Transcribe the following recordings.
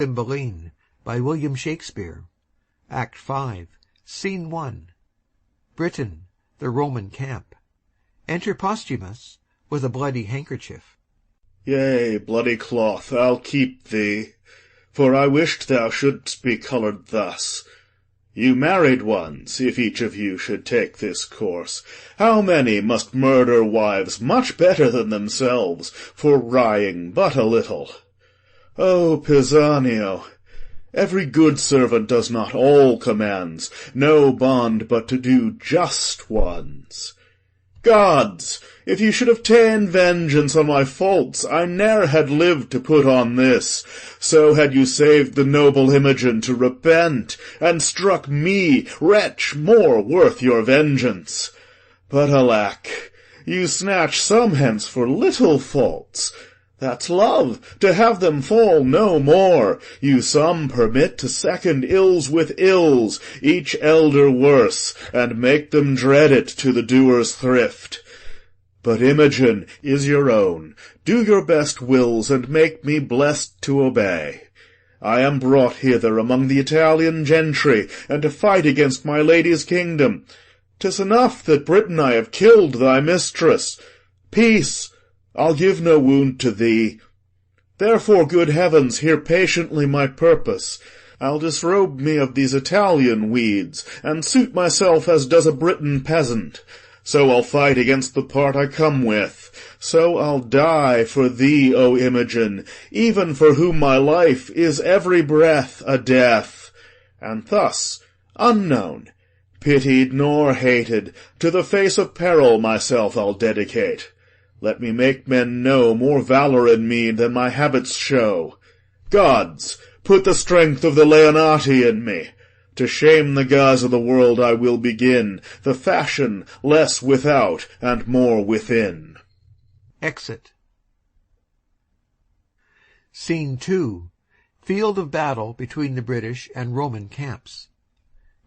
Cymbeline, by William Shakespeare. Act 5, Scene 1. Britain, the Roman camp. Enter Posthumus, with a bloody handkerchief. Yea, bloody cloth, I'll keep thee, for I wished thou shouldst be coloured thus. You married ones, if each of you should take this course, how many must murder wives much better than themselves, for wrying but a little? O Pisanio, every good servant does not all commands, no bond but to do just ones. Gods, if you should have ta'en vengeance on my faults, I ne'er had lived to put on this. So had you saved the noble Imogen to repent, and struck me, wretch, more worth your vengeance. But alack, you snatch some hence for little faults. That's love, to have them fall no more. You some permit to second ills with ills, each elder worse, and make them dread it to the doer's thrift. But Imogen is your own. Do your best wills, and make me blessed to obey. I am brought hither among the Italian gentry, and to fight against my lady's kingdom. 'Tis enough that Britain I have killed thy mistress. Peace! I'll give no wound to thee. Therefore, good heavens, hear patiently my purpose. I'll disrobe me of these Italian weeds, and suit myself as does a Briton peasant. So I'll fight against the part I come with. So I'll die for thee, O Imogen, even for whom my life is every breath a death. And thus, unknown, pitied nor hated, to the face of peril myself I'll dedicate. Let me make men know more valour in me than my habits show. Gods, put the strength of the Leonati in me. To shame the gods of the world I will begin, the fashion less without and more within. Exit. Scene 2. Field of battle between the British and Roman camps.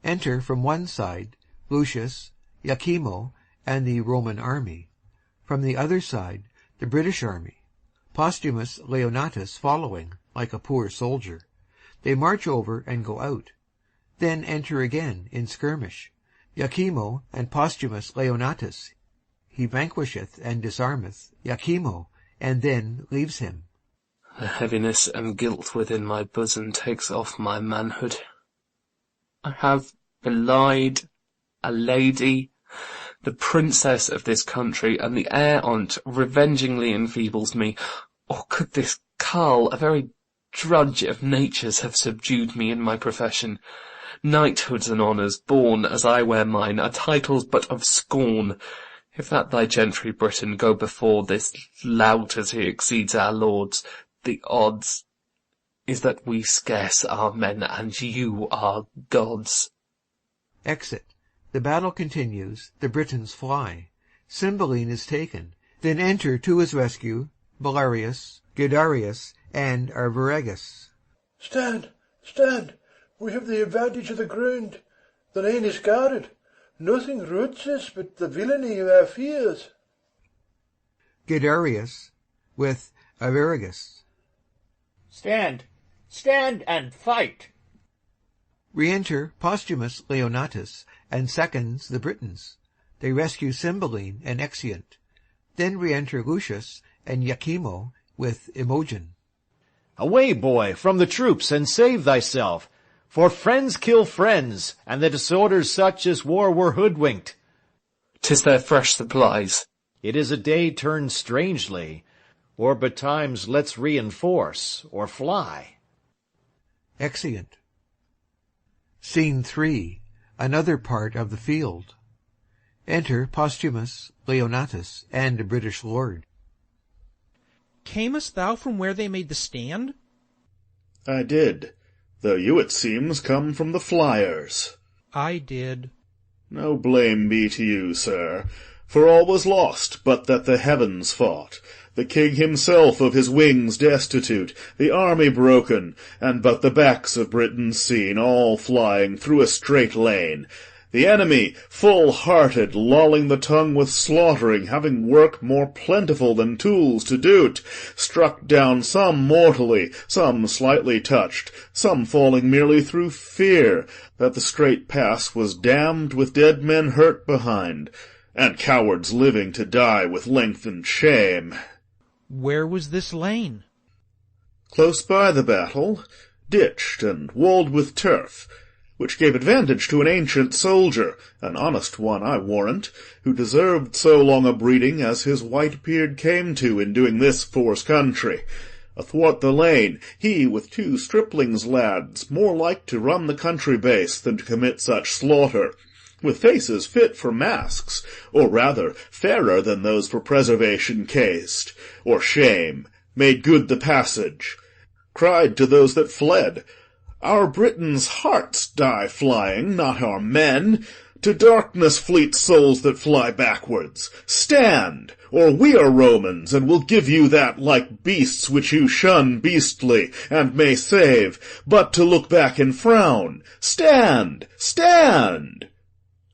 Enter from one side Lucius, Iachimo, and the Roman army. From the other side, the British army, Posthumus Leonatus following, like a poor soldier. They march over and go out. Then enter again in skirmish, Iachimo and Posthumus Leonatus. He vanquisheth and disarmeth Iachimo, and then leaves him. The heaviness and guilt within my bosom takes off my manhood. I have belied a lady, the princess of this country, and the heir on't revengingly enfeebles me. Or could this carle, a very drudge of nature's, have subdued me in my profession? Knighthoods and honours, born as I wear mine, are titles but of scorn. If that thy gentry, Britain, go before this lout as he exceeds our lords, the odds is that we scarce are men, and you are gods. Exit. The battle continues. The Britons fly. Cymbeline is taken. Then enter to his rescue Belarius, Guiderius, and Arviragus. Stand! Stand! We have the advantage of the ground. The lane is guarded. Nothing roots us but the villainy of our fears. Guiderius, with Arviragus. Stand! Stand and fight! Re-enter Posthumus Leonatus, and seconds the Britons. They rescue Cymbeline and Exeunt. Then re-enter Lucius and Iachimo with Imogen. Away, boy, from the troops, and save thyself, for friends kill friends, and the disorders such as war were hoodwinked. 'Tis their fresh supplies. It is a day turned strangely, or betimes let's reinforce, or fly. Exeunt. Scene 3. Another part of the field. Enter Posthumus Leonatus and a British lord. Camest thou from where they made the stand? I did, though you, it seems, come from the flyers. I did. No blame be to you, sir, for all was lost but that the heavens fought, the king himself of his wings destitute, the army broken, and but the backs of Britain seen, all flying through a straight lane, The enemy, full-hearted, lolling the tongue with slaughtering, having work more plentiful than tools to do't, struck down some mortally, some slightly touched, some falling merely through fear, that the straight pass was damned with dead men hurt behind, and cowards living to die with lengthened shame. Where was this lane? Close by the battle, ditched and walled with turf, which gave advantage to an ancient soldier, an honest one, I warrant, who deserved so long a breeding as his white beard came to in doing this for's country. Athwart the lane, he with 2 striplings lads, more like to run the country base than to commit such slaughter, with faces fit for masks, or rather fairer than those for preservation cased, or shame, made good the passage, cried to those that fled, "Our Britons' hearts die flying, not our men. To darkness, fleet souls that fly backwards. Stand, or we are Romans, and will give you that like beasts which you shun beastly, and may save, but to look back and frown. Stand, stand!"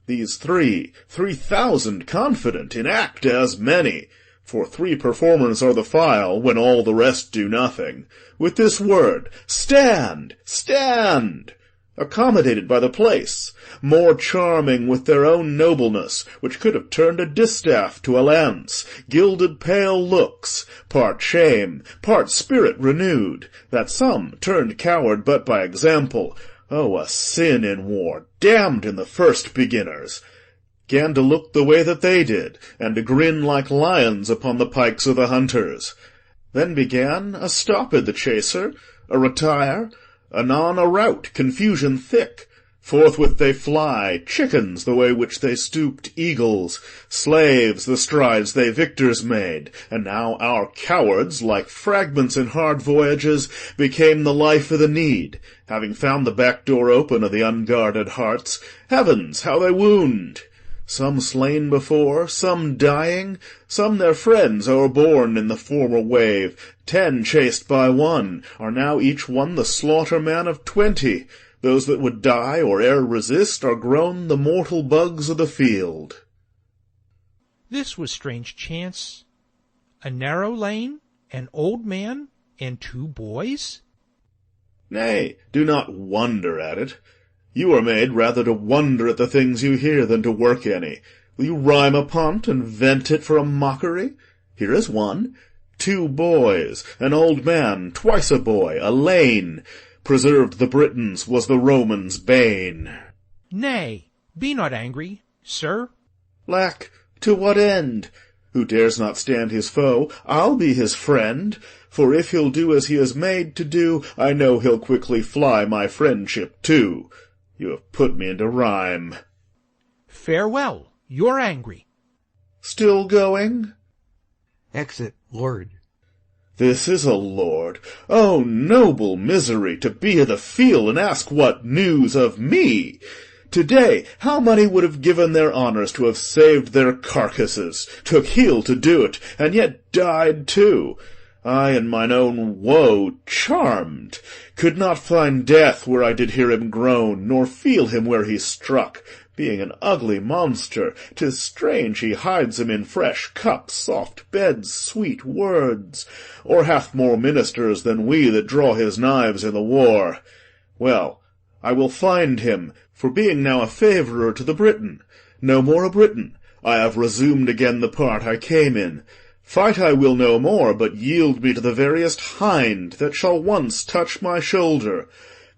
These 3,000 confident, in act as many, for 3 performers are the file, when all the rest do nothing, with this word, "Stand! Stand!" accommodated by the place, more charming with their own nobleness, which could have turned a distaff to a lance, gilded pale looks, part shame, part spirit renewed, that some turned coward but by example, oh, a sin in war, damned in the first beginners, 'gan to look the way that they did, and to grin like lions upon the pikes of the hunters. Then began a stopid the chaser, a retire, anon a rout, confusion thick. Forthwith they fly, chickens the way which they stooped eagles, slaves the strides they victors made, and now our cowards, like fragments in hard voyages, became the life o' the need, having found the back door open of the unguarded hearts. Heavens, how they wound! Some slain before, some dying, some their friends o'erborne in the former wave, 10 chased by one, are now each one the slaughter-man of 20. Those that would die or e'er resist are grown the mortal bugs of the field. This was strange chance. A narrow lane, an old man, and 2 boys? Nay, do not wonder at it. You are made rather to wonder at the things you hear than to work any. Will you rhyme upon't and vent it for a mockery? Here is one. 2 boys, an old man, twice a boy, a lane. Preserved the Britons was the Romans' bane. Nay, be not angry, sir. Lack, to what end? Who dares not stand his foe, I'll be his friend. For if he'll do as he is made to do, I know he'll quickly fly my friendship too. You have put me into rhyme. Farewell, you're angry. Still going? Exit Lord. This is a lord. Oh, noble misery, to be i' the field and ask what news of me! Today, how many would have given their honours to have saved their carcasses, took heel to do't, and yet died too? I in mine own woe charmed, could not find death where I did hear him groan, nor feel him where he struck. Being an ugly monster, 'tis strange he hides him in fresh cups, soft beds, sweet words, or hath more ministers than we that draw his knives in the war. Well, I will find him, for being now a favourer to the Briton, no more a Briton, I have resumed again the part I came in. Fight I will no more, but yield me to the veriest hind that shall once touch my shoulder.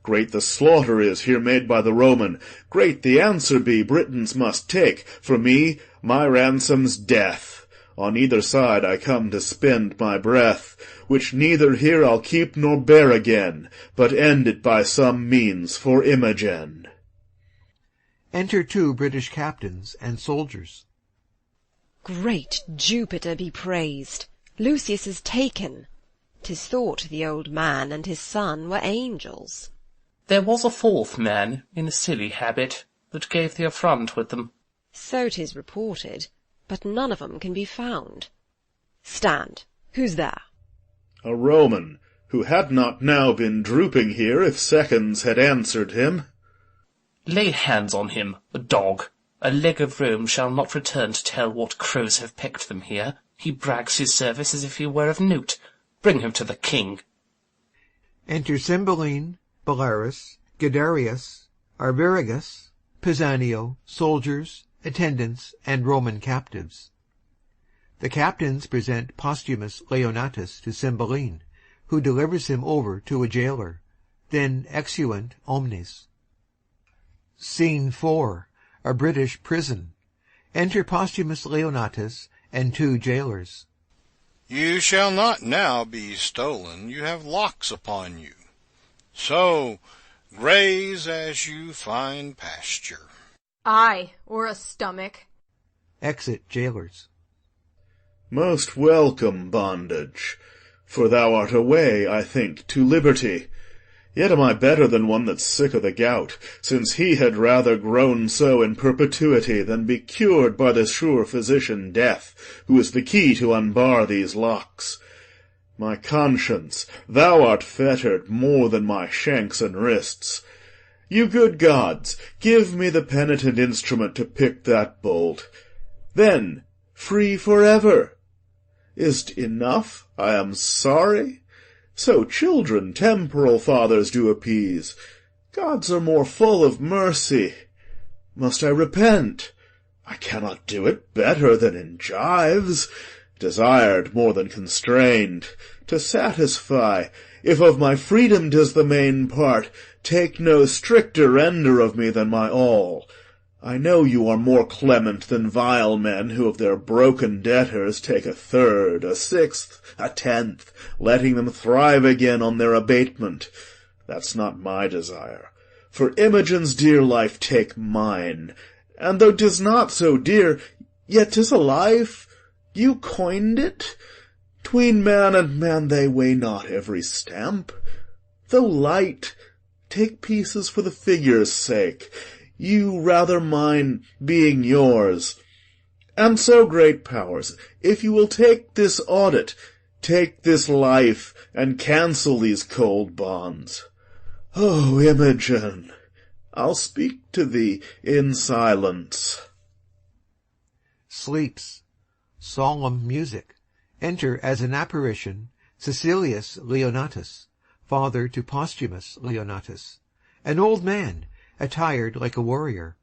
Great the slaughter is here made by the Roman, great the answer be Britons must take, for me my ransom's death. On either side I come to spend my breath, which neither here I'll keep nor bear again, but end it by some means for Imogen. Enter 2 British captains and soldiers. Great Jupiter be praised! Lucius is taken. 'Tis thought the old man and his son were angels. There was a 4th man in a silly habit that gave the affront with them. So 'tis reported, but none of 'em can be found. Stand! Who's there? A Roman, who had not now been drooping here if seconds had answered him. Lay hands on him, dog. A leg of Rome shall not return to tell what crows have pecked them here. He brags his service as if he were of note. Bring him to the king. Enter Cymbeline, Bellarius, Guiderius, Arviragus, Pisanio, soldiers, attendants, and Roman captives. The captains present Posthumus Leonatus to Cymbeline, who delivers him over to a jailer. Then exeunt omnes. Scene 4. A British prison. Enter Posthumus Leonatus and 2 jailers. You shall not now be stolen, you have locks upon you. So, graze as you find pasture. Ay, or a stomach. Exit jailers. Most welcome, bondage, for thou art a way, I think, to liberty. Yet am I better than one that's sick o' the gout, since he had rather groan so in perpetuity than be cured by the sure physician Death, who is the key to unbar these locks. My conscience, thou art fettered more than my shanks and wrists. You good gods, give me the penitent instrument to pick that bolt. Then, free forever. Is't enough? I am sorry. So children temporal fathers do appease. Gods are more full of mercy. Must I repent? I cannot do it better than in gyves, desired more than constrained, to satisfy, if of my freedom 'tis the main part, take no stricter render of me than my all. I know you are more clement than vile men, who of their broken debtors take a third, a sixth, a tenth, letting them thrive again on their abatement. That's not my desire. For Imogen's dear life take mine, and though 'tis not so dear, yet 'tis a life. You coined it. 'Tween man and man they weigh not every stamp. Though light, take pieces for the figure's sake. You rather mine, being yours. And so, great powers, if you will take this audit, take this life, and cancel these cold bonds. Oh, Imogen, I'll speak to thee in silence. Sleeps. Solemn music. Enter as an apparition Caecilius Leonatus, father to Posthumus Leonatus, an old man, attired like a warrior,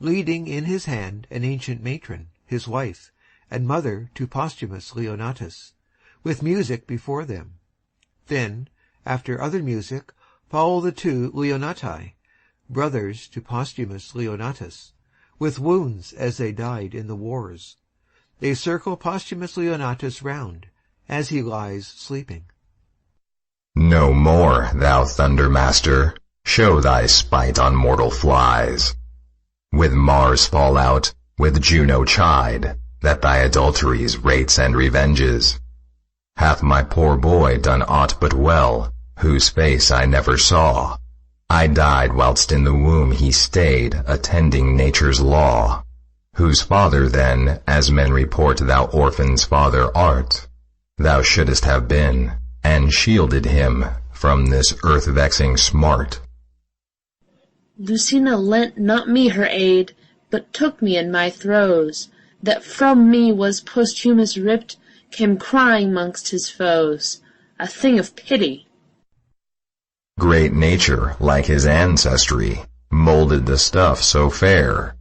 leading in his hand an ancient matron, his wife, and mother to Posthumus Leonatus, with music before them. Then, after other music, follow the 2 Leonati, brothers to Posthumus Leonatus, with wounds as they died in the wars. They circle Posthumus Leonatus round, as he lies sleeping. No more, thou Thunder-master, show thy spite on mortal flies. With Mars fall out, with Juno chide, that thy adulteries rates and revenges. Hath my poor boy done aught but well, whose face I never saw? I died whilst in the womb he stayed, attending nature's law. Whose father then, as men report thou orphan's father art, thou shouldest have been, and shielded him from this earth-vexing smart. Lucina lent not me her aid, but took me in my throes, that from me was Posthumus ripped, came crying mongst his foes, a thing of pity. Great nature, like his ancestry, moulded the stuff so fair,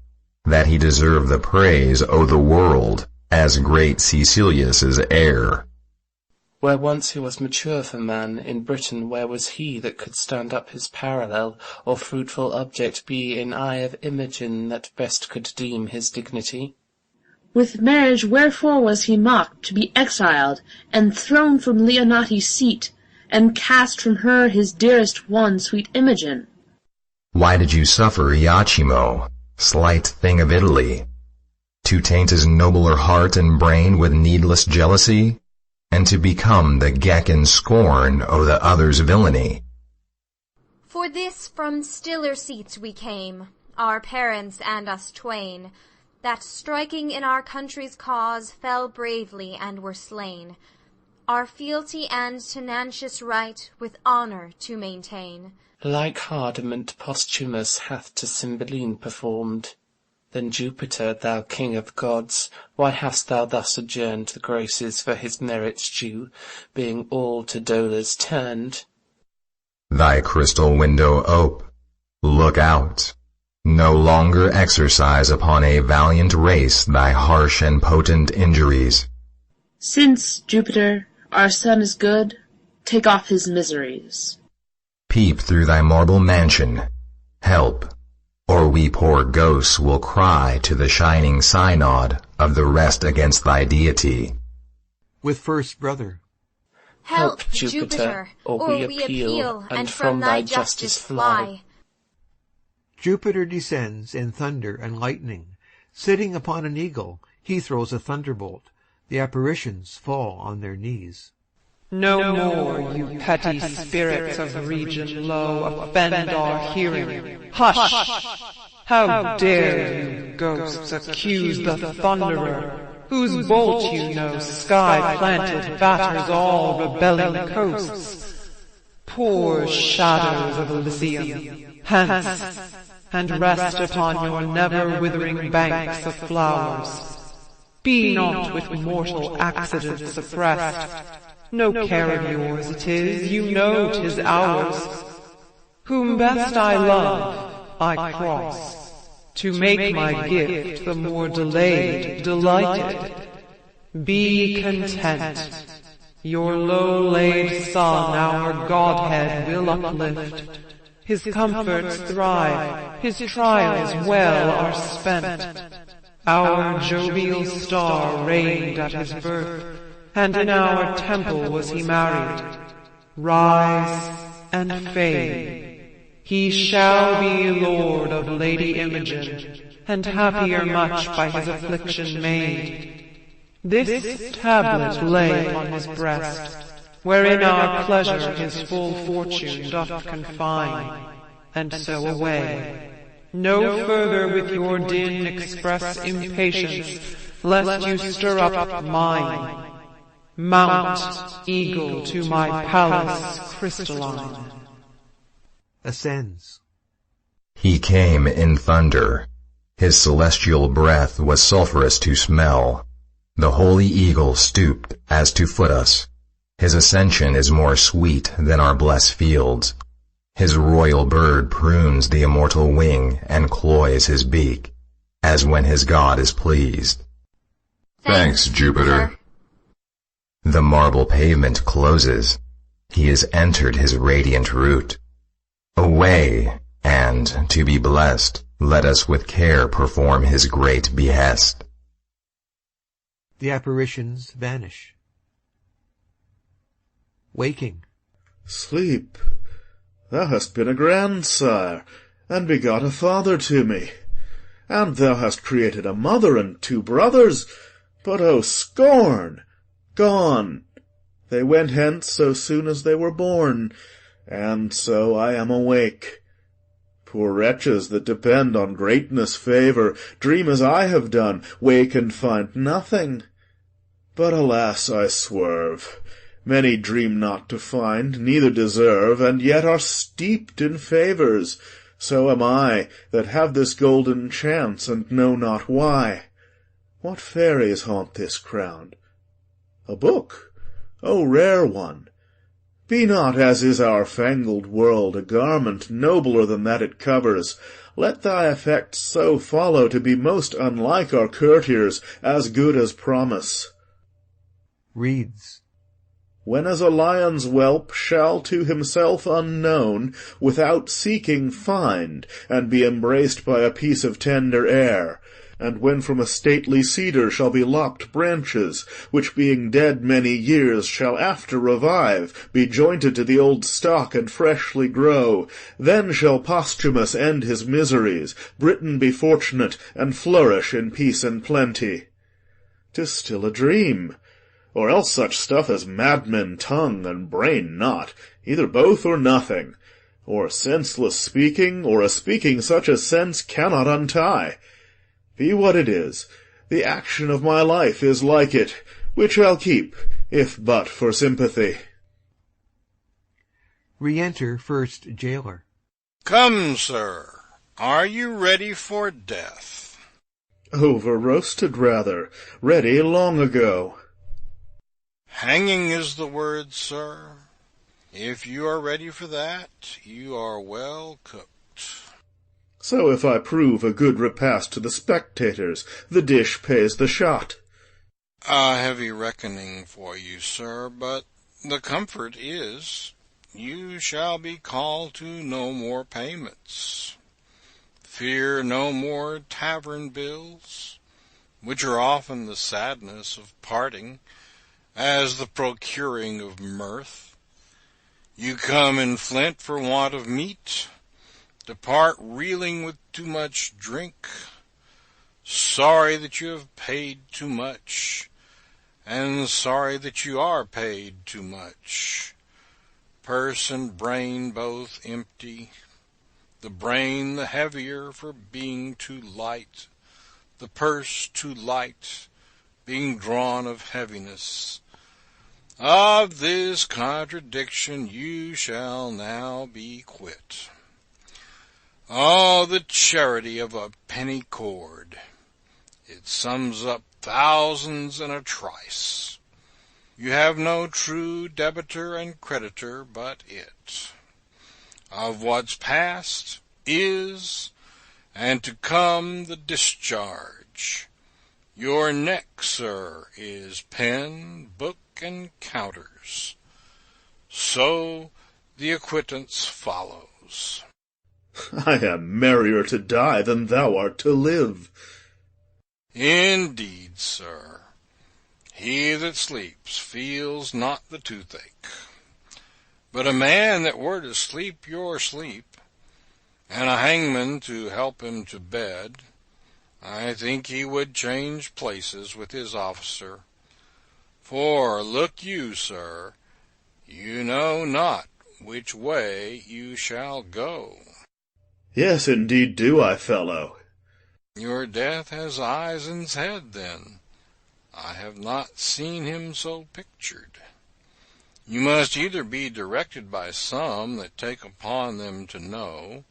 that he deserved the praise o' the world, as great Caecilius's heir. Where once he was mature for man, in Britain where was he that could stand up his parallel, or fruitful object be in eye of Imogen that best could deem his dignity? With marriage wherefore was he mocked, to be exiled, and thrown from Leonati's seat, and cast from her his dearest one, sweet Imogen? Why did you suffer Iachimo, slight thing of Italy, to taint his nobler heart and brain with needless jealousy, and to become the geck and scorn o' the other's villainy? For this from stiller seats we came, our parents and us twain, that striking in our country's cause fell bravely and were slain, our fealty and tenacious right with honour to maintain. Like hardiment Posthumus hath to Cymbeline performed. Then Jupiter, thou king of gods, why hast thou thus adjourned the graces for his merits due, being all to dolors turned? Thy crystal window ope, look out. No longer exercise upon a valiant race thy harsh and potent injuries. Since, Jupiter, our son is good, take off his miseries. Peep through thy marble mansion, help, or we poor ghosts will cry to the shining synod of the rest against thy deity. With first brother. Help, Jupiter, or we appeal, and from thy justice fly. Jupiter descends in thunder and lightning. Sitting upon an eagle, he throws a thunderbolt. The apparitions fall on their knees. No more, you petty spirits of region low, offend our hearing. Hush! How dare you, ghosts, accuse the Thunderer, whose bolt you know, sky-planted, batters all rebelling coasts? Poor shadows of Elysium, hence, and rest upon your never-withering banks of flowers. Be not with mortal accident suppressed. No care of yours it is, you know 'tis ours. Whom best I love, I cross, to make my gift the more delayed, delighted. Be content, your low-laid son our Godhead will uplift. His comforts thrive, his trials well are spent. Our jovial star reigned at his birth, and in our temple was he married. Rise and fade. He shall be lord of Lady Imogen, and happier much by his affliction made. This tablet lay on his breast, wherein our pleasure his full fortune doth confine, and so away. No further with your din express impatience, lest you stir up mine. Mount, eagle, to my palace crystalline. Ascends. He came in thunder. His celestial breath was sulphurous to smell. The holy eagle stooped as to foot us. His ascension is more sweet than our blessed fields. His royal bird prunes the immortal wing and cloys his beak, as when his god is pleased. Thanks, Jupiter. The marble pavement closes. He has entered his radiant route. Away, and, to be blessed, let us with care perform his great behest. The apparitions vanish. Waking. Sleep, thou hast been a grandsire, and begot a father to me. And thou hast created a mother and 2 brothers, but, oh scorn! Gone. They went hence so soon as they were born, and so I am awake. Poor wretches that depend on greatness' favour, dream as I have done, wake and find nothing. But alas, I swerve. Many dream not to find, neither deserve, and yet are steeped in favours. So am I, that have this golden chance, and know not why. What fairies haunt this crown? A book? O rare one! Be not, as is our fangled world, a garment nobler than that it covers. Let thy effects so follow to be most unlike our courtiers, as good as promise. Reads. When as a lion's whelp shall to himself unknown, without seeking find, and be embraced by a piece of tender air, and when from a stately cedar shall be lopped branches, which being dead many years shall after revive, be jointed to the old stock and freshly grow, then shall Posthumus end his miseries, Britain be fortunate, and flourish in peace and plenty. 'Tis still a dream, or else such stuff as madmen tongue and brain not, either both or nothing, or senseless speaking, or a speaking such as sense cannot untie. Be what it is, the action of my life is like it, which I'll keep, if but for sympathy. Re-enter first jailer. Come, sir, are you ready for death? Over-roasted, rather. Ready long ago. Hanging is the word, sir. If you are ready for that, you are well cooked. So if I prove a good repast to the spectators, the dish pays the shot. A heavy reckoning for you, sir, but the comfort is, you shall be called to no more payments. Fear no more tavern bills, which are often the sadness of parting, as the procuring of mirth. You come in flint for want of meat, depart reeling with too much drink, sorry that you have paid too much, and sorry that you are paid too much. Purse and brain both empty, the brain the heavier for being too light, the purse too light, being drawn of heaviness. Of this contradiction you shall now be quit. Oh, the charity of a penny cord! It sums up thousands in a trice. You have no true debitor and creditor but it. Of what's past, is, and to come the discharge. Your neck, sir, is pen, book, and counters. So the acquittance follows. I am merrier to die than thou art to live. Indeed, sir. He that sleeps feels not the toothache. But a man that were to sleep your sleep, and a hangman to help him to bed, I think he would change places with his officer. For, look you, sir, you know not which way you shall go. Yes, indeed do I, fellow. Your death has eyes in's head, then. I have not seen him so pictured. You must either be directed by some that take upon them to know,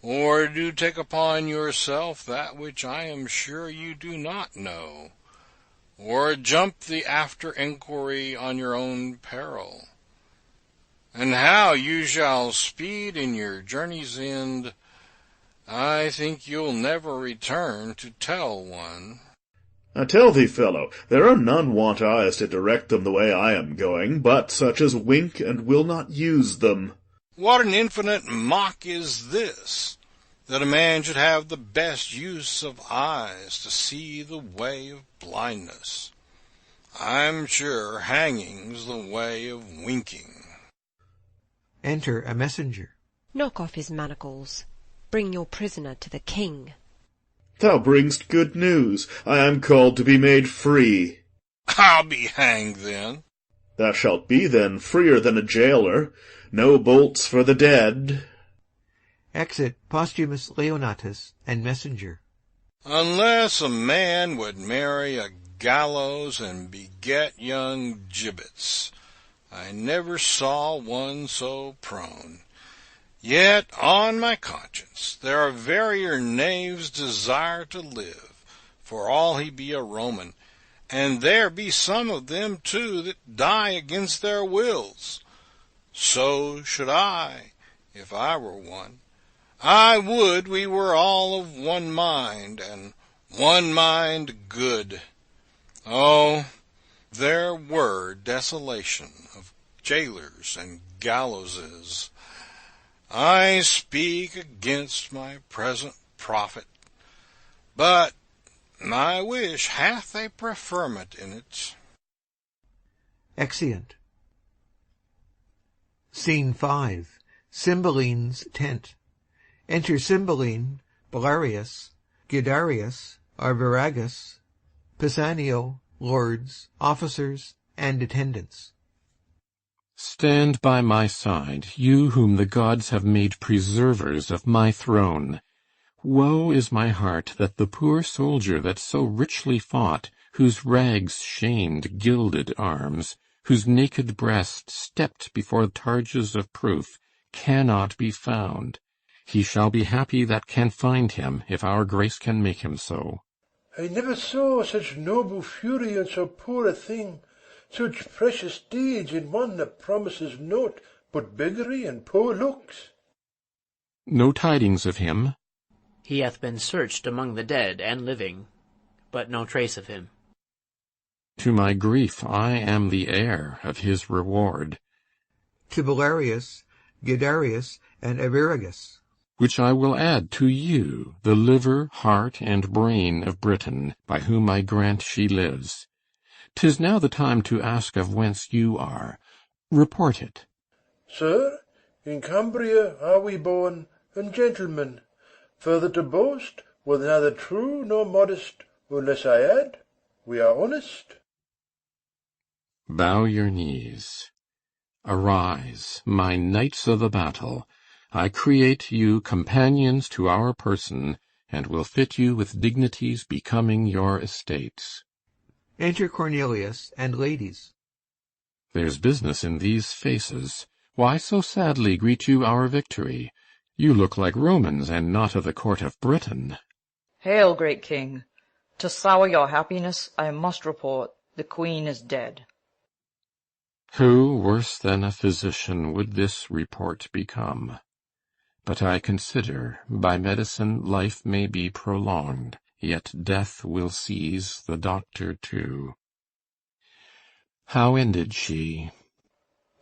or do take upon yourself that which I am sure you do not know, or jump the after inquiry on your own peril. And how you shall speed in your journey's end, I think you'll never return to tell one. I tell thee, fellow, there are none want eyes to direct them the way I am going, but such as wink and will not use them. What an infinite mock is this, that a man should have the best use of eyes to see the way of blindness. I'm sure hanging's the way of winking. Enter a messenger. Knock off his manacles. Bring your prisoner to the king. Thou bringst good news. I am called to be made free. I'll be hanged then. Thou shalt be then freer than a jailer. No bolts for the dead. Exit Posthumus Leonatus and messenger. Unless a man would marry a gallows and beget young gibbets, I never saw one so prone. Yet, on my conscience, there are verier knaves desire to live, for all he be a Roman, and there be some of them, too, that die against their wills. So should I, if I were one. I would we were all of one mind, and one mind good. Oh, there were desolation of jailers and gallowses. I speak against my present profit, but my wish hath a preferment in it. Exeunt. Scene 5. Cymbeline's tent. Enter Cymbeline, Belarius, Guiderius, Arviragus, Pisanio, lords, officers, and attendants. Stand by my side, you whom the gods have made preservers of my throne. Woe is my heart that the poor soldier that so richly fought, whose rags shamed gilded arms, whose naked breast stepped before targes of proof, cannot be found, He shall be happy that can find him, if our grace can make him so. I never saw such noble fury in so poor a thing, such precious deeds in one that promises naught but beggary and poor looks. No tidings of him? He hath been searched among the dead and living, but no trace of him. To my grief I am the heir of his reward. To Belarius, Guiderius, and Arviragus, which I will add to you, the liver, heart, and brain of Britain, by whom I grant she lives. 'Tis now the time to ask of whence you are. Report it. Sir, in Cambria are we born, and gentlemen. Further to boast, we're neither true nor modest, unless I add, we are honest. Bow your knees. Arise, my knights of the battle. I create you companions to our person, and will fit you with dignities becoming your estates. Enter Cornelius and ladies. There's business in these faces. Why so sadly greet you our victory? You look like Romans, and not of the court of Britain. Hail, great king! To sour your happiness, I must report the queen is dead. Who, worse than a physician, would this report become? But I consider, by medicine life may be prolonged, yet death will seize the doctor too. How ended she?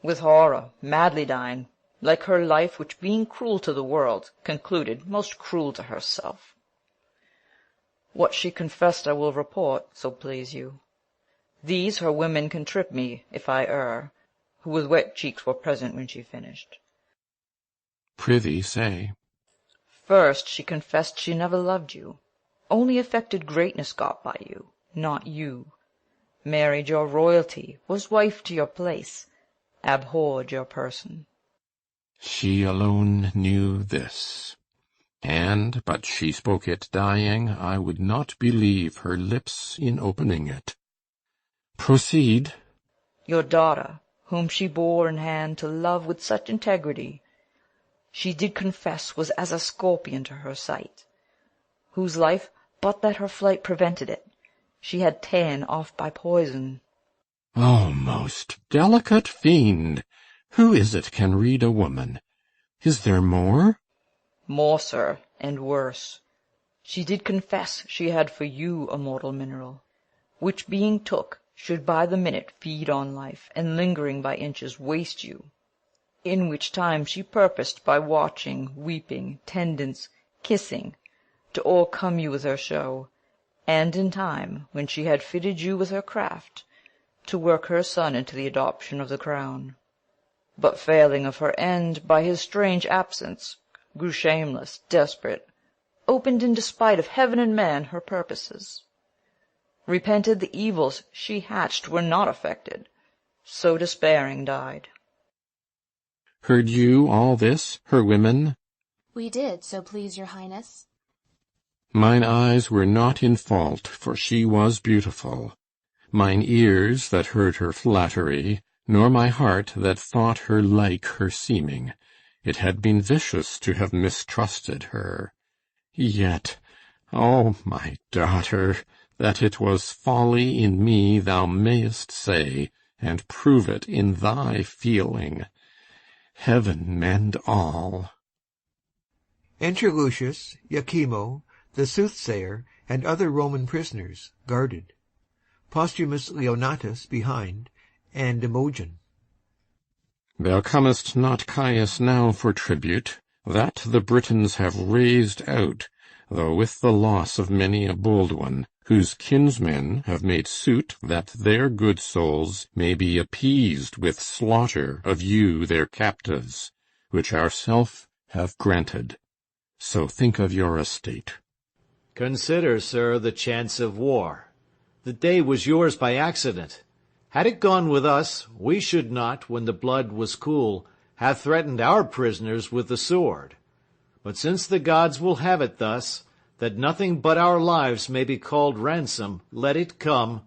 With horror, madly dying, like her life, which being cruel to the world, concluded most cruel to herself. What she confessed I will report, so please you. These her women can trip me, if I err, who with wet cheeks were present when she finished. Prithee, say. First, she confessed she never loved you, only affected greatness got by you, not you. Married your royalty, was wife to your place, abhorred your person. She alone knew this, and, but she spoke it dying, I would not believe her lips in opening it. Proceed. Your daughter, whom she bore in hand to love with such integrity, she did confess was as a scorpion to her sight, whose life, but that her flight prevented it, she had ta'en off by poison. O most delicate fiend! Who is it can read a woman? Is there more? More, sir, and worse. She did confess she had for you a mortal mineral, which being took, should by the minute feed on life, and lingering by inches waste you. In which time she purposed by watching, weeping, tendance, kissing, to o'ercome you with her show, and in time, when she had fitted you with her craft, to work her son into the adoption of the crown. But failing of her end, by his strange absence, grew shameless, desperate, opened in despite of heaven and man her purposes. Repented the evils she hatched were not effected, so despairing died. Heard you all this, her women? We did, so please your highness. Mine eyes were not in fault, for she was beautiful. Mine ears that heard her flattery, nor my heart that thought her like her seeming. It had been vicious to have mistrusted her. Yet, O my daughter, that it was folly in me thou mayest say, and prove it in thy feeling. Heaven mend all. Enter Lucius, Iachimo, the soothsayer, and other Roman prisoners, guarded. Posthumus Leonatus behind, and Imogen. Thou comest not, Caius, now for tribute. That the Britons have raised out, though with the loss of many a bold one, whose kinsmen have made suit that their good souls may be appeased with slaughter of you their captives, which ourself have granted. So think of your estate. Consider, sir, the chance of war. The day was yours by accident. Had it gone with us, we should not, when the blood was cool, have threatened our prisoners with the sword. But since the gods will have it thus, that nothing but our lives may be called ransom, let it come.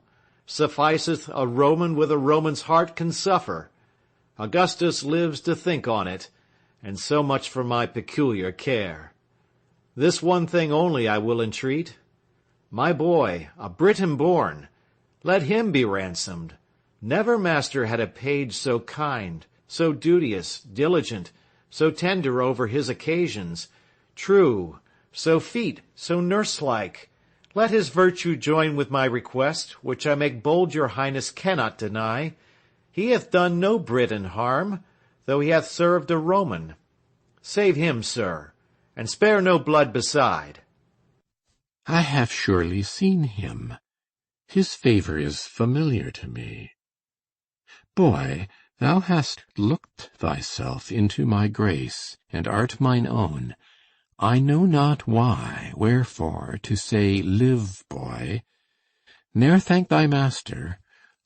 Sufficeth a Roman with a Roman's heart can suffer. Augustus lives to think on it, and so much for my peculiar care. This one thing only I will entreat. My boy, a Briton born, let him be ransomed. Never master had a page so kind, so duteous, diligent, so tender over his occasions, true, so feat, so nurse-like. Let his virtue join with my request, which I make bold your highness cannot deny. He hath done no Briton harm, though he hath served a Roman. Save him, sir, and spare no blood beside. I have surely seen him. His favour is familiar to me. Boy, thou hast looked thyself into my grace, and art mine own. I know not why, wherefore, to say, live, boy. Ne'er thank thy master.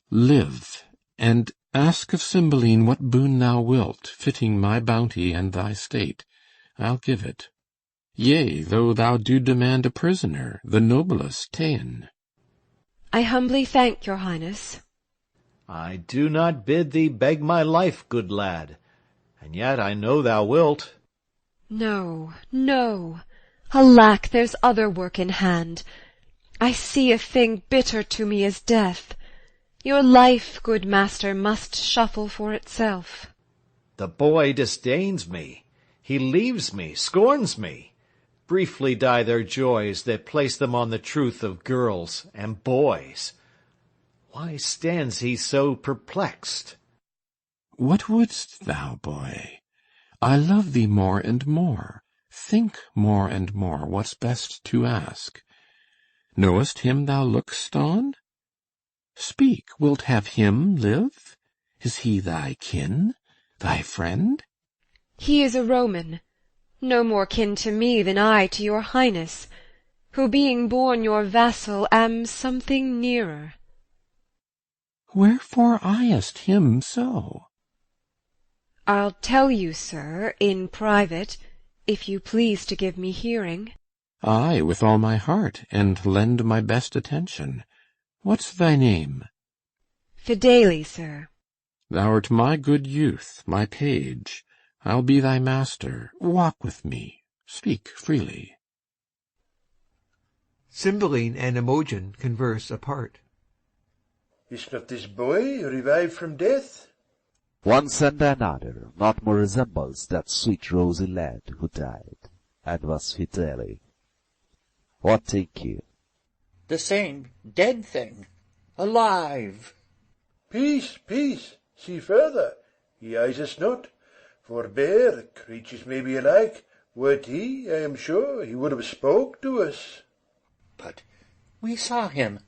Live, and ask of Cymbeline what boon thou wilt, fitting my bounty and thy state. I'll give it. Yea, though thou do demand a prisoner, the noblest ta'en. I humbly thank your highness. I do not bid thee beg my life, good lad, and yet I know thou wilt. No, no. Alack, there's other work in hand. I see a thing bitter to me as death. Your life, good master, must shuffle for itself. The boy disdains me. He leaves me, scorns me. Briefly die their joys that place them on the truth of girls and boys. Why stands he so perplexed? What wouldst thou, boy? I love thee more and more. Think more and more what's best to ask. Knowest him thou look'st on? Speak, wilt have him live? Is he thy kin, thy friend? He is a Roman, no more kin to me than I to your highness, who being born your vassal am something nearer. Wherefore eyest him so? I'll tell you, sir, in private, if you please to give me hearing. Ay, with all my heart, and lend my best attention. What's thy name? Fidele, sir. Thou'rt my good youth, my page. I'll be thy master. Walk with me. Speak freely. Cymbeline and Imogen converse apart. Is not this boy revived from death? Once and another not more resembles that sweet rosy lad who died, and was Fidele. What think you? The same dead thing, alive. Peace, peace, see further, he eyes us not. Forbear, creatures may be alike. Were't he, I am sure, he would have spoke to us. But we saw him,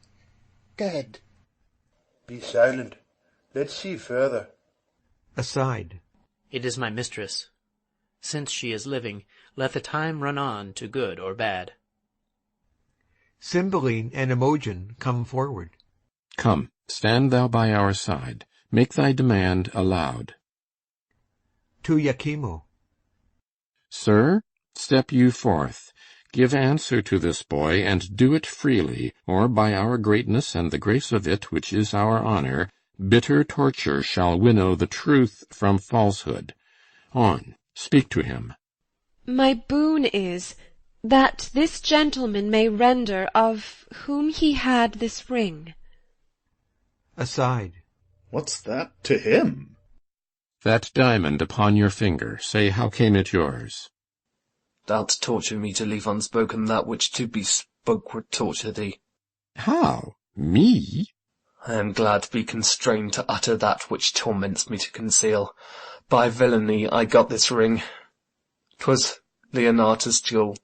dead. Be silent, let's see further. Aside. It is my mistress. Since she is living, let the time run on to good or bad. Cymbeline and Imogen come forward. Come, stand thou by our side. Make thy demand aloud. To Iachimo. Sir, step you forth. Give answer to this boy, and do it freely, or by our greatness and the grace of it, which is our honour, bitter torture shall winnow the truth from falsehood. On, speak to him. My boon is, that this gentleman may render of whom he had this ring. Aside. What's that to him? That diamond upon your finger, say how came it yours? Thou'lt torture me to leave unspoken that which to be spoke would torture thee. How? Me? I am glad to be constrained to utter that which torments me to conceal. By villainy I got this ring. 'Twas Leonata's jewel,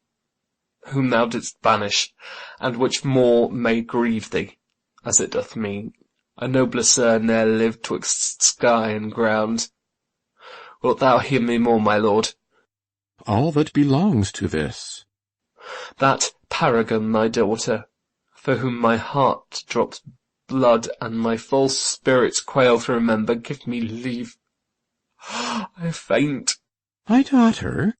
whom thou didst banish, and which more may grieve thee, as it doth me. A nobler sir ne'er lived twixt sky and ground. Wilt thou hear me more, my lord? All that belongs to this. That paragon, my daughter, for whom my heart drops blood and my false spirits quail to remember, give me leave. I faint. My daughter?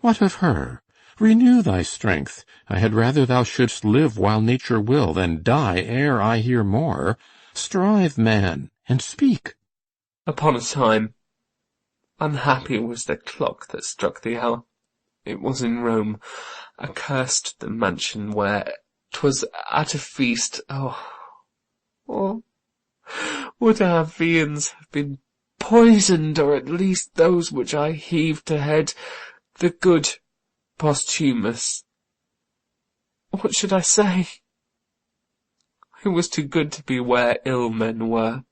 What of her? Renew thy strength. I had rather thou shouldst live while nature will, than die ere I hear more. Strive, man, and speak. Upon a time, Unhappy was the clock that struck the hour. It was in Rome, accursed the mansion where 'twas at a feast. Oh, would our viands have been poisoned, or at least those which I heaved to head the good Posthumus. What should I say? I was too good to be where ill men were,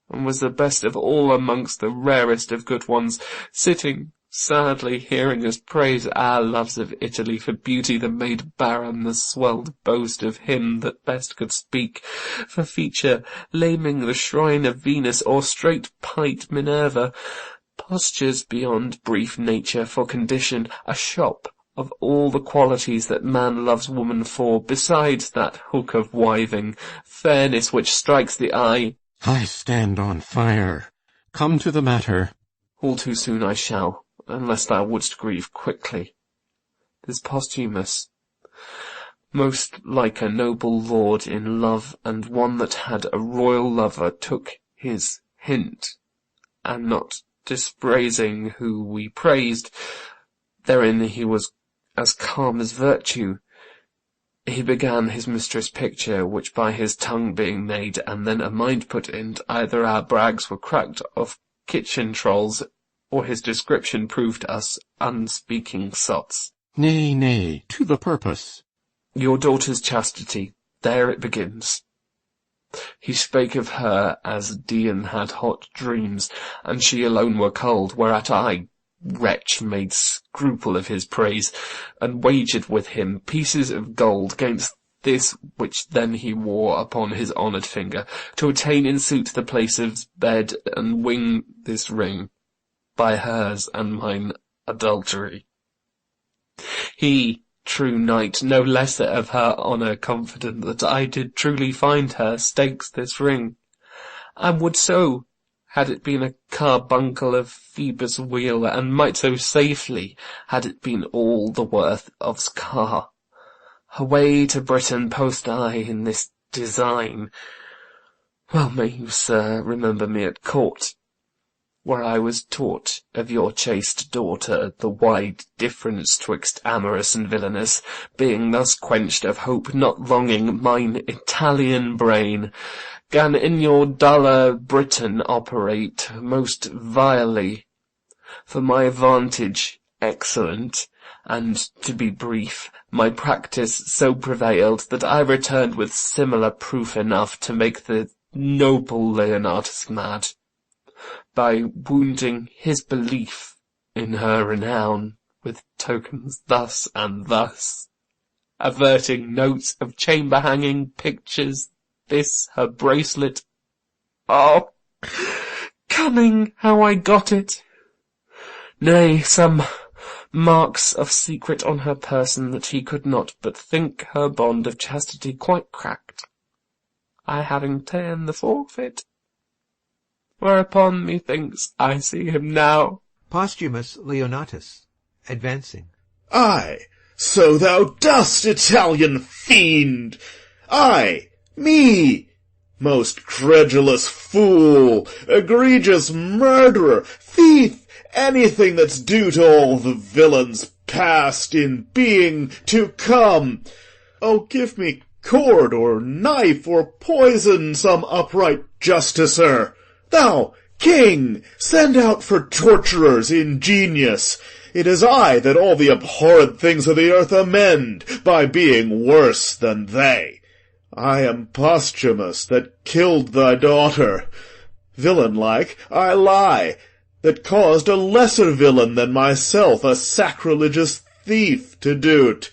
and was the best of all amongst the rarest of good ones, sitting sadly hearing us praise our loves of Italy for beauty that made barren the swelled boast of him that best could speak, for feature laming the shrine of Venus, or straight-pight Minerva, postures beyond brief nature for condition, a shop of all the qualities that man loves woman for, besides that hook of wiving, fairness which strikes the eye. I stand on fire. Come to the matter. All too soon I shall, unless thou wouldst grieve quickly. This Posthumus, most like a noble lord in love, and one that had a royal lover, took his hint, and not dispraising who we praised, therein he was as calm as virtue. He began his mistress' picture, which by his tongue being made, and then a mind put in't, either our brags were cracked of kitchen trolls, or his description proved us unspeaking sots. Nay, nay, to the purpose. Your daughter's chastity, there it begins. He spake of her as Dian had hot dreams, and she alone were cold, whereat I, wretch, made scruple of his praise, and wagered with him pieces of gold gainst this which then he wore upon his honoured finger, to attain in suit the place of bed, and wing this ring by hers and mine adultery. He, true knight, no lesser of her honour confident that I did truly find her, stakes this ring, and would so, had it been a carbuncle of Phoebus' wheel, and might so safely, had it been all the worth of Scar. Away to Britain post I in this design. Well may you, sir, remember me at court, where I was taught of your chaste daughter the wide difference twixt amorous and villanous, being thus quenched of hope, not longing, mine Italian brain gan in your duller Britain operate most vilely, for my vantage excellent, and, to be brief, my practice so prevailed, that I returned with similar proof enough to make the noble Leonatus mad, by wounding his belief in her renown with tokens thus and thus, averting notes of chamber-hanging pictures, this her bracelet. Oh, cunning how I got it! Nay, some marks of secret on her person, that he could not but think her bond of chastity quite cracked, I having ta'en the forfeit. Whereupon, methinks, I see him now. Posthumus Leonatus, advancing. Ay, so thou dost, Italian fiend! Ay, me! Most credulous fool, egregious murderer, thief, anything that's due to all the villains past, in being, to come. Oh, give me cord or knife or poison some upright justicer. Thou, king, send out for torturers ingenious. It is I that all the abhorred things of the earth amend, by being worse than they. I am Posthumus, that killed thy daughter. Villain-like, I lie, that caused a lesser villain than myself, a sacrilegious thief, to do't.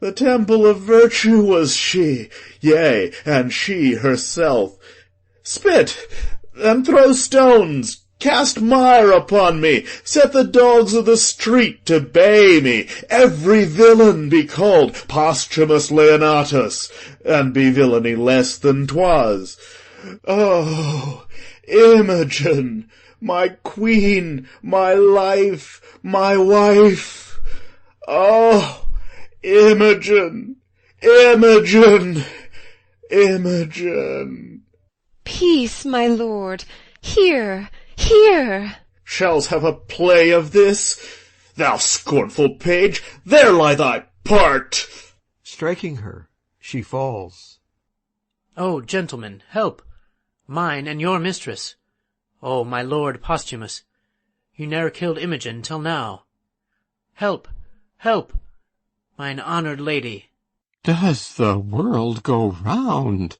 The temple of virtue was she, yea, and she herself. Spit, and throw stones, cast mire upon me, set the dogs of the street to bay me, every villain be called Posthumus Leonatus, and be villainy less than 'twas. Oh, Imogen, my queen, my life, my wife! Oh, Imogen, Imogen, Imogen! Peace, my lord. Here, here. Shall's have a play of this? Thou scornful page, there lie thy part! Striking her, she falls. Oh, gentlemen, help! Mine and your mistress. Oh, my lord Posthumus, you ne'er killed Imogen till now. Help! Help! Mine honoured lady. Does the world go round?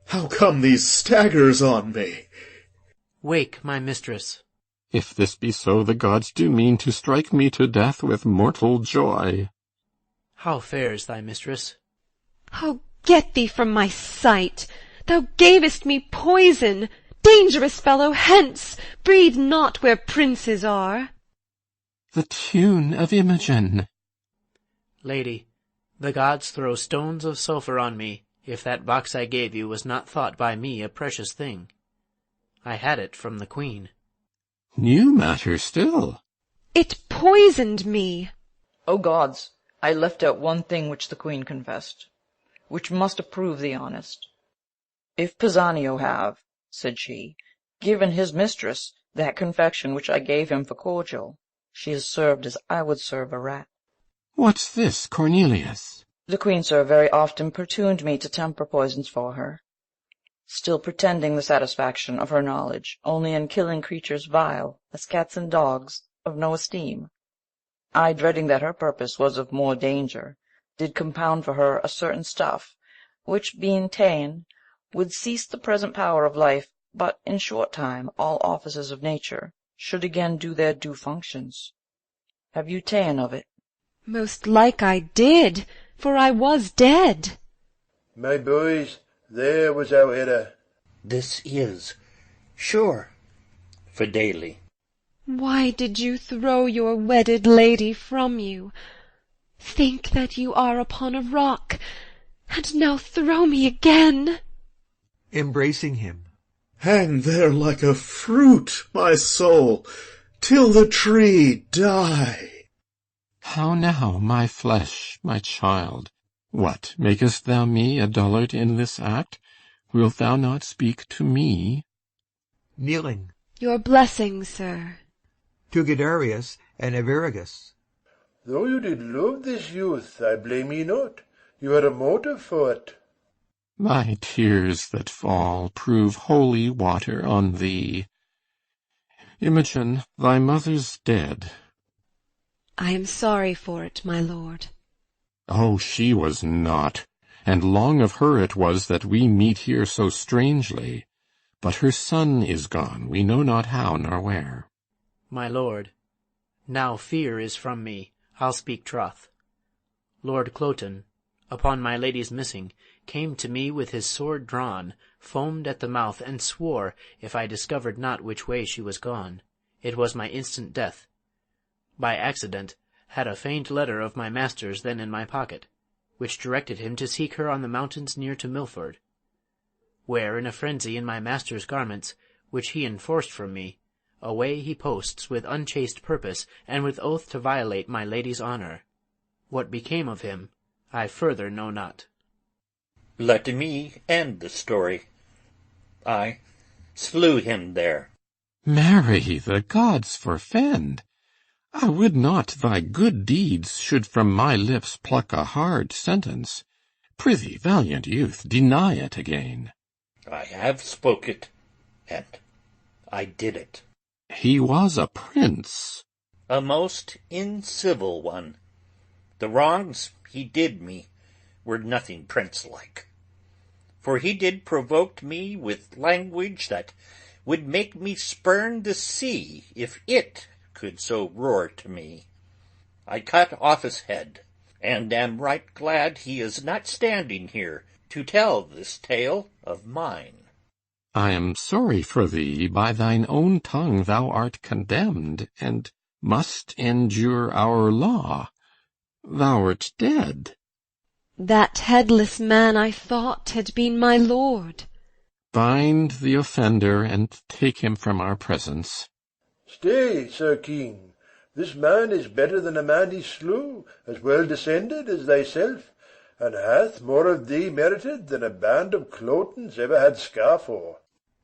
How come these staggers on me? Wake, my mistress. If this be so, the gods do mean to strike me to death with mortal joy. How fares thy mistress? Oh, get thee from my sight! Thou gavest me poison! Dangerous fellow, hence! Breathe not where princes are. The tune of Imogen. Lady, the gods throw stones of sulphur on me, if that box I gave you was not thought by me a precious thing. I had it from the queen. New matter still. It poisoned me. O gods, I left out one thing which the queen confessed, which must approve thee honest. If Pisanio have, said she, given his mistress that confection which I gave him for cordial, she is served as I would serve a rat. What's this, Cornelius? The queen, sir, very often importuned me to temper poisons for her, still pretending the satisfaction of her knowledge only in killing creatures vile as cats and dogs, of no esteem. I, dreading that her purpose was of more danger, did compound for her a certain stuff, which, being ta'en, would cease the present power of life, but in short time all offices of nature should again do their due functions. Have you ta'en of it? Most like I did, for I was dead. My boys, there was our error. This is, sure, Fidele. Why did you throw your wedded lady from you? Think that you are upon a rock, and now throw me again. Embracing him. Hang there like a fruit, my soul, till the tree die. How now, my flesh, my child? What, makest thou me a dullard in this act? Wilt thou not speak to me? Kneeling. Your blessing, sir. To Guiderius and Arviragus. Though you did love this youth, I blame ye not. You had a motive for it. Thy tears that fall prove holy water on thee. Imogen, thy mother's dead. I am sorry for it, my lord. Oh, she was not, and long of her it was that we meet here so strangely. But her son is gone, we know not how nor where. My lord, now fear is from me, I'll speak troth. Lord Cloten, upon my lady's missing, came to me with his sword drawn, foamed at the mouth, and swore, if I discovered not which way she was gone, it was my instant death. By accident, had a faint letter of my master's then in my pocket, which directed him to seek her on the mountains near to Milford, where, in a frenzy in my master's garments, which he enforced from me, away he posts with unchaste purpose, and with oath to violate my lady's honour. What became of him, I further know not. Let me end the story. I slew him there. Marry, the gods forfend! I would not thy good deeds should from my lips pluck a hard sentence. Prithee, valiant youth, deny it again. I have spoke it, and I did it. He was a prince. A most incivil one. The wrongs he did me were nothing prince-like. For he did provoke me with language that would make me spurn the sea if it could so roar to me. I cut off his head, and am right glad he is not standing here to tell this tale of mine. I am sorry for thee. By thine own tongue thou art condemned, and must endure our law. Thou'rt dead. That headless man I thought had been my lord. Bind the offender, and take him from our presence. Stay, Sir King. This man is better than a man he slew, as well descended as thyself, and hath more of thee merited than a band of Clotons ever had scar for.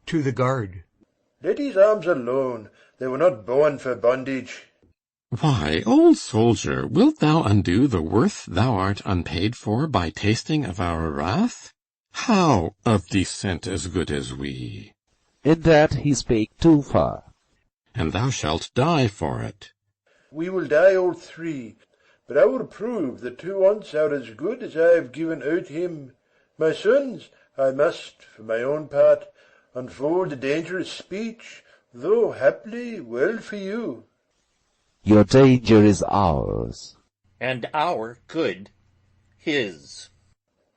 To the guard. Let his arms alone. They were not born for bondage. Why, old soldier, wilt thou undo the worth thou art unpaid for by tasting of our wrath? How of descent as good as we? In that he spake too far. And thou shalt die for it. We will die all three, but I will prove that 2 once are as good as I have given out him. My sons, I must, for my own part, unfold the dangerous speech, though haply well for you. Your danger is ours. And our good his.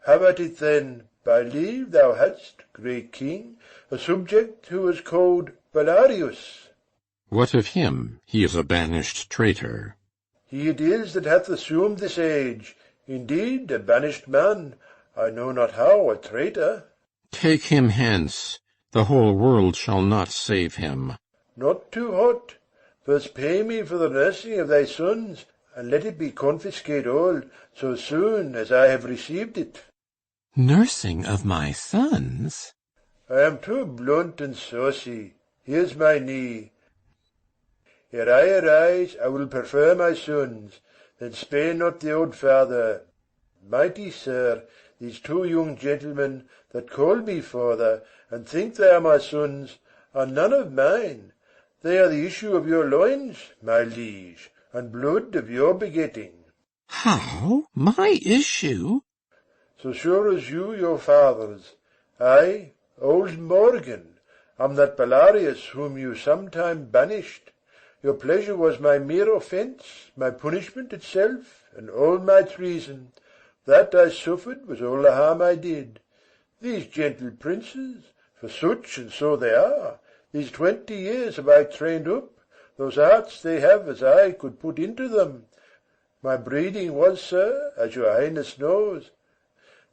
Have at it then. By leave thou hadst, great king, a subject who was called Belarius. What of him? He is a banished traitor. He it is that hath assumed this age, indeed a banished man, I know not how a traitor. Take him hence. The whole world shall not save him. Not too hot. First pay me for the nursing of thy sons, and let it be confiscate all, so soon as I have received it. Nursing of my sons? I am too blunt and saucy. Here's my knee. Ere I arise, I will prefer my sons, then spare not the old father. Mighty sir, these 2 young gentlemen that call me father, and think they are my sons, are none of mine. They are the issue of your loins, my liege, and blood of your begetting. How? My issue? So sure as you your fathers. I, old Morgan, am that Belarius whom you sometime banished. Your pleasure was my mere offence, my punishment itself, and all my treason. That I suffered was all the harm I did. These gentle princes, for such and so they are, these 20 years have I trained up, those arts they have as I could put into them. My breeding was, sir, as your highness knows.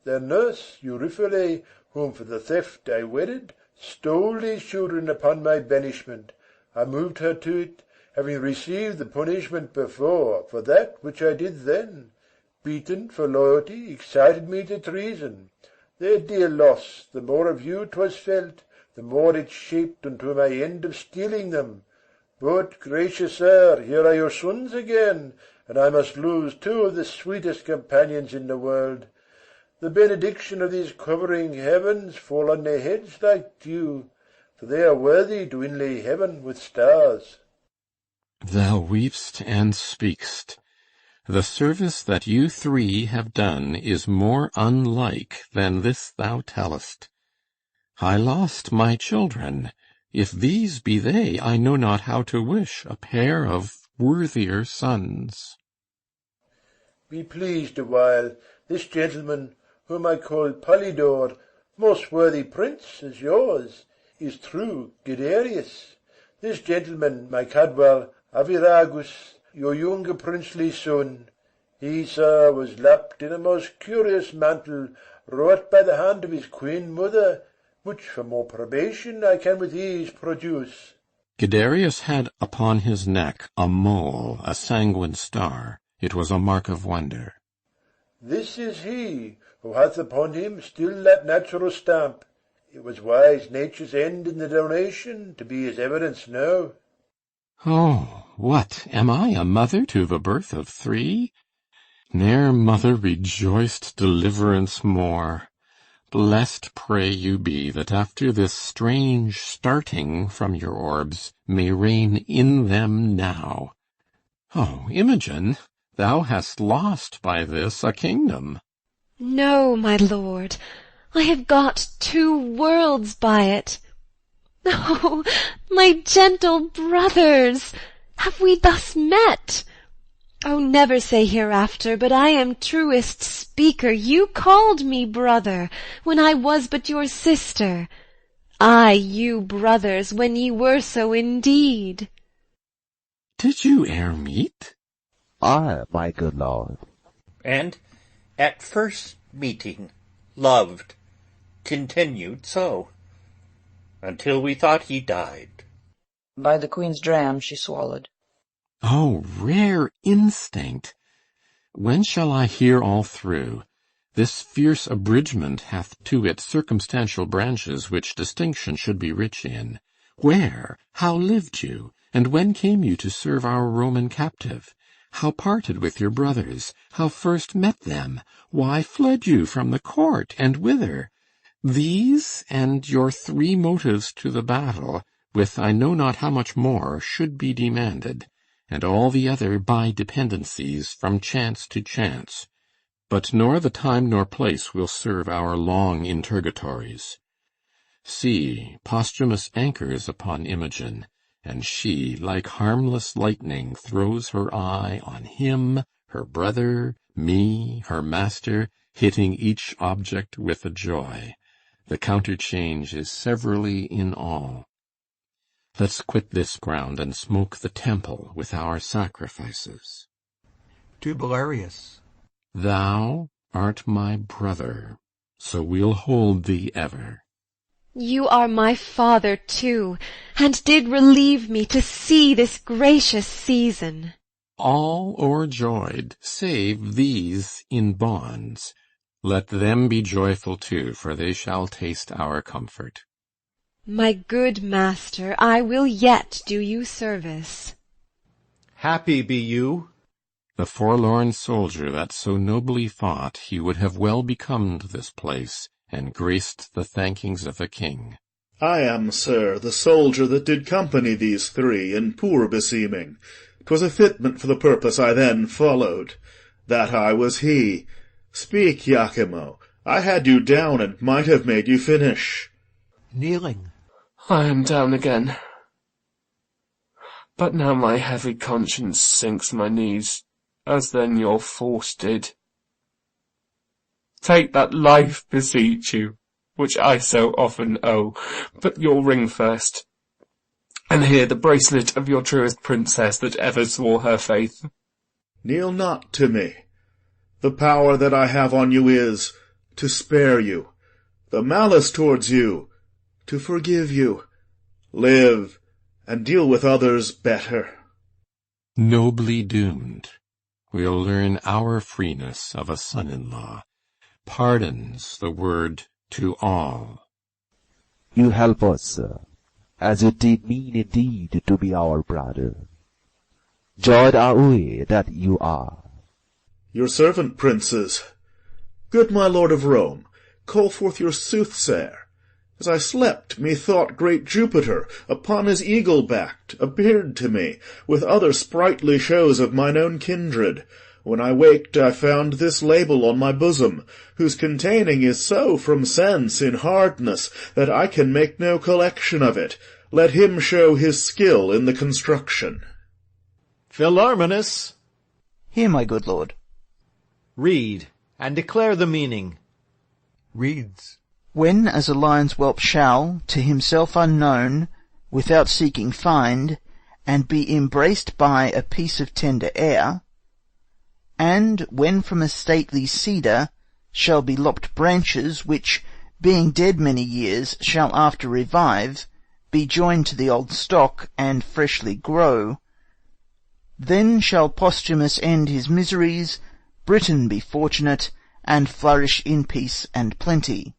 Their nurse, Euryphile, whom for the theft I wedded, stole these children upon my banishment. I moved her to it, having received the punishment before for that which I did then. Beaten for loyalty excited me to treason. Their dear loss, the more of you 'twas felt, the more it shaped unto my end of stealing them. But, gracious sir, here are your sons again, and I must lose 2 of the sweetest companions in the world. The benediction of these covering heavens fall on their heads like dew, for they are worthy to inlay heaven with stars. Thou weep'st and speak'st. The service that you 3 have done is more unlike than this thou tellest. I lost my children. If these be they, I know not how to wish a pair of worthier sons. Be pleased awhile. This gentleman, whom I call Polydore, most worthy prince as yours, is true Guiderius. This gentleman, my Cadwal, Arviragus, your younger princely son. He, sir, was lapped in a most curious mantle, wrought by the hand of his queen mother, which for more probation I can with ease produce. Guiderius had upon his neck a mole, a sanguine star. It was a mark of wonder. This is he, who hath upon him still that natural stamp. It was wise nature's end in the donation to be his evidence now. Oh, what, am I a mother to the birth of 3? Ne'er mother rejoiced deliverance more. Blessed pray you be, that after this strange starting from your orbs may reign in them now. Oh, Imogen, thou hast lost by this a kingdom. No, my lord, I have got 2 worlds by it. Oh, my gentle brothers, have we thus met? Oh, never say hereafter, but I am truest speaker. You called me brother, when I was but your sister. I you brothers, when ye were so indeed. Did you e'er meet? Ay, my good lord. And at first meeting loved, continued so, until we thought he died. By the queen's dram she swallowed. Oh, rare instinct! When shall I hear all through? This fierce abridgment hath to it circumstantial branches which distinction should be rich in. Where? How lived you? And when came you to serve our Roman captive? How parted with your brothers? How first met them? Why fled you from the court, and whither? These, and your 3 motives to the battle, with I know not how much more, should be demanded, and all the other by dependencies from chance to chance. But nor the time nor place will serve our long interrogatories. See, Posthumus anchors upon Imogen, and she, like harmless lightning, throws her eye on him, her brother, me, her master, hitting each object with a joy. The counterchange is severally in all. Let's quit this ground and smoke the temple with our sacrifices. To Belarius. Thou art my brother, so we'll hold thee ever. You are my father too, and did relieve me to see this gracious season. All o'erjoyed, save these in bonds. Let them be joyful too, for they shall taste our comfort. My good master, I will yet do you service. Happy be you. The forlorn soldier that so nobly fought, he would have well becomed this place, and graced the thankings of a king. I am, sir, the soldier that did company these 3 in poor beseeming. 'Twas a fitment for the purpose I then followed. That I was he. Speak, Iachimo. I had you down, and might have made you finish. Kneeling. I am down again. But now my heavy conscience sinks my knees, as then your force did. Take that life, beseech you, which I so often owe, but your ring first, and here the bracelet of your truest princess that ever swore her faith. Kneel not to me. The power that I have on you is to spare you, the malice towards you to forgive you. Live, and deal with others better. Nobly doomed, we'll learn our freeness of a son-in-law. Pardon's the word to all. You help us, sir, as it did mean indeed to be our brother. Joyed are we that you are. Your servant, princes. Good my lord of Rome, call forth your soothsayer. As I slept, methought great Jupiter, upon his eagle-backed, appeared to me, with other sprightly shows of mine own kindred. When I waked, I found this label on my bosom, whose containing is so from sense in hardness, that I can make no collection of it. Let him show his skill in the construction. Philarmonus. Here, my good lord. Read, and declare the meaning. Reads. When as a lion's whelp shall, to himself unknown, without seeking find, and be embraced by a piece of tender air, and when from a stately cedar shall be lopped branches, which, being dead many years, shall after revive, be joined to the old stock, and freshly grow, then shall Posthumus end his miseries, Britain be fortunate, and flourish in peace and plenty.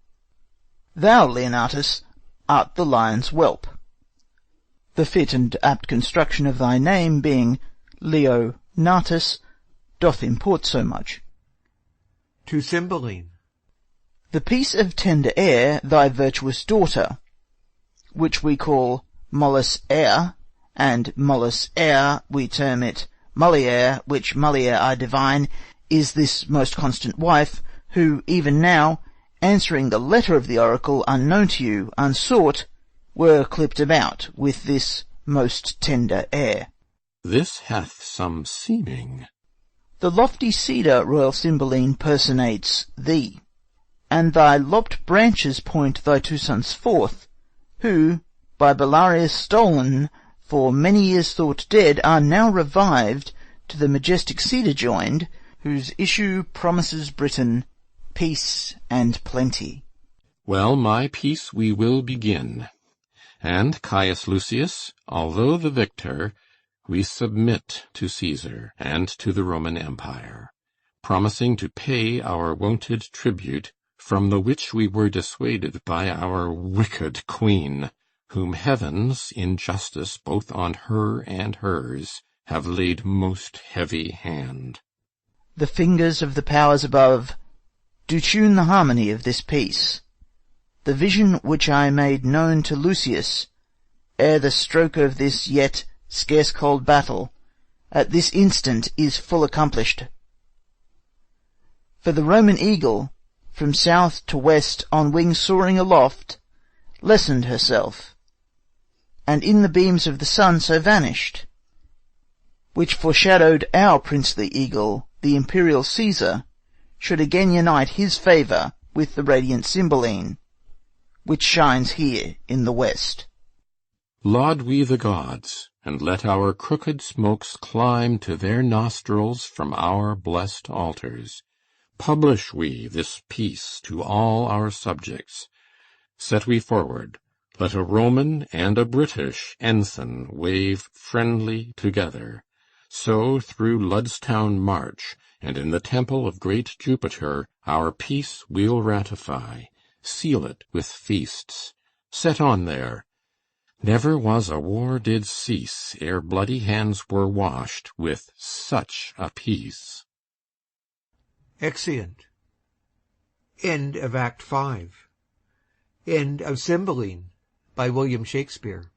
Thou, Leonatus, art the lion's whelp. The fit and apt construction of thy name, being Leonatus, doth import so much. To Cymbeline. The piece of tender air, thy virtuous daughter, which we call Mollus air, and Mollus air we term it Mullier, which Mullier I divine is this most constant wife, who even now, answering the letter of the oracle, unknown to you, unsought, were clipped about with this most tender air. This hath some seeming. The lofty cedar, royal Cymbeline, personates thee, and thy lopped branches point thy 2 sons forth, who, by Belarius stolen, for many years thought dead, are now revived, to the majestic cedar joined, whose issue promises Britain peace and plenty. Well, my peace we will begin. And, Caius Lucius, although the victor, we submit to Caesar and to the Roman Empire, promising to pay our wonted tribute, from the which we were dissuaded by our wicked queen, whom heavens, in justice both on her and hers, have laid most heavy hand. The fingers of the powers above do tune the harmony of this piece. The vision which I made known to Lucius, ere the stroke of this yet scarce cold battle, at this instant is full accomplished. For the Roman eagle, from south to west on wing soaring aloft, lessened herself, and in the beams of the sun so vanished, which foreshadowed our princely eagle, the imperial Caesar, should again unite his favour with the radiant Cymbeline, which shines here in the west. Laud we the gods, and let our crooked smokes climb to their nostrils from our blessed altars. Publish we this peace to all our subjects. Set we forward, let a Roman and a British ensign wave friendly together. So through Ludstown march, and in the temple of great Jupiter our peace we'll ratify. Seal it with feasts. Set on there. Never was a war did cease ere bloody hands were washed with such a peace. Exeunt. End of Act 5. End of Cymbeline by William Shakespeare.